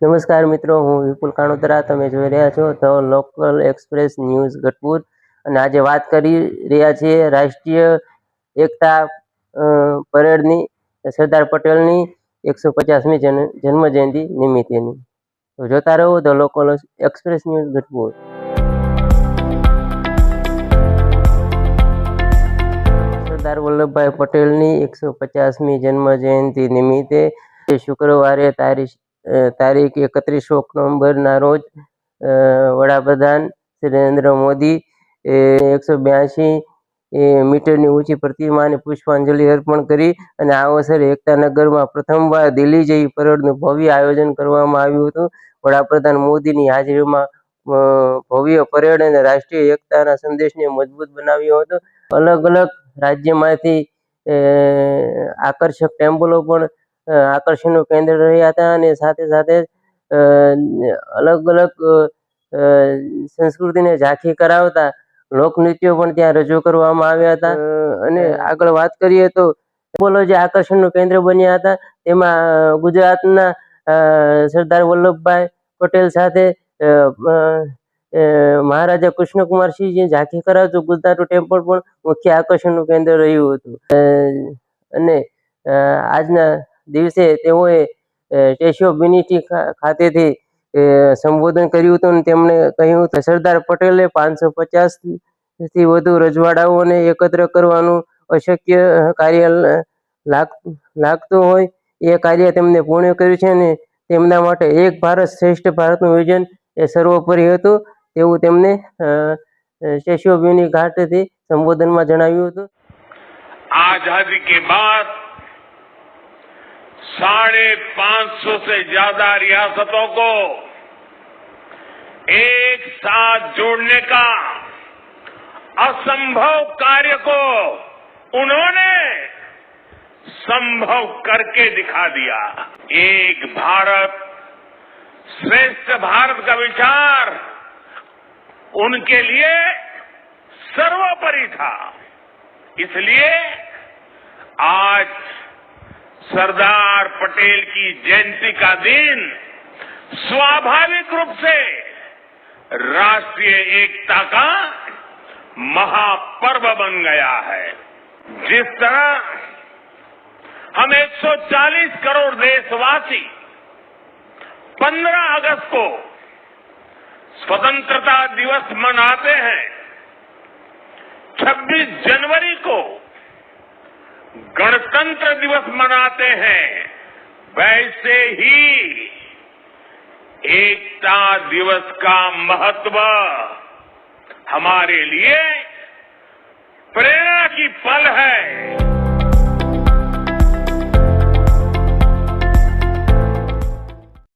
નમસ્કાર મિત્રો, હું વિપુલ કાણોદરા. તમે જોઈ રહ્યા છો the local express news Gadhpur. અને આજે વાત કરી રહ્યા છીએ રાષ્ટ્રીય એકતા પરેડની, સરદાર પટેલની 150મી જન્મ જયંતિ નિમિત્તેની. તો જોતા રહો the local express news Gadhpur. Sardar Vallabhbhai પટેલની 150મી જન્મ જયંતિ નિમિત્તે શુક્રવારે તારીખ 31 ઓક્ટોબરના રોજ વડાપ્રધાન શ્રી નરેન્દ્ર મોદી 182 મીટરની ઊંચી પ્રતિમાને પુષ્પાંજલિ અર્પણ કરી અને આ અવસરે એકતાનગરમાં પ્રથમવાર દિલ્હી જેવી પરેડનું ભવ્ય આયોજન કરવામાં આવ્યું હતું. વડાપ્રધાન મોદીની હાજરીમાં ભવ્ય પરેડ અને રાષ્ટ્રીય એકતાના સંદેશને મજબૂત બનાવ્યો હતો. અલગ અલગ રાજ્યમાંથી આકર્ષક ટેમ્પલો પણ આકર્ષણનું કેન્દ્ર રહ્યા હતા અને સાથે સાથે અલગ અલગ સંસ્કૃતિને ઝાંખી કરાવતા લોકનૃત્યો પણ ત્યાં રજૂ કરવામાં આવ્યા હતા. અને આગળ વાત કરીએ તો બોલો જે આકર્ષણનું કેન્દ્ર બન્યા હતા તેમાં ગુજરાતના સરદાર વલ્લભભાઈ પટેલ સાથે મહારાજા કૃષ્ણકુમારસિંહજી ઝાંખી કરાવતું ગુજરાતનું ટેમ્પલ પણ મુખ્ય આકર્ષણનું કેન્દ્ર રહ્યું હતું. અને આજના દિવસે તેઓએ સ્ટેચ્યુ ઓફ યુનિટી ખાતેથી સંબોધન કર્યું હતું અને તેમણે કહ્યું કે સરદાર પટેલે 550થી વધુ રજવાડાઓને એકત્ર કરવાનું અશક્ય કાર્ય લાગતું હોય એ કાર્ય તેમને પૂર્ણ કર્યું છે અને તેમના માટે એક ભારત શ્રેષ્ઠ ભારતનું વિઝન એ સર્વોપરી હતું તેવું તેમને સ્ટેચ્યુ ઓફ યુનિટી ખાતેથી સંબોધનમાં જણાવ્યું હતું. आजादी के बाद 550 से ज्यादा रियासतों को एक साथ जोड़ने का असंभव कार्य को उन्होंने संभव करके दिखा दिया. एक भारत श्रेष्ठ भारत का विचार उनके लिए सर्वोपरि था. इसलिए आज सरदार पटेल की जयंती का दिन स्वाभाविक रूप से राष्ट्रीय एकता का महापर्व बन गया है. जिस तरह हम 140 करोड़ देशवासी 15 अगस्त को स्वतंत्रता दिवस मनाते हैं, 26 जनवरी को गणतंत्र दिवस मनाते हैं, वैसे ही एकता दिवस का महत्व हमारे लिए प्रेरणा की पल है.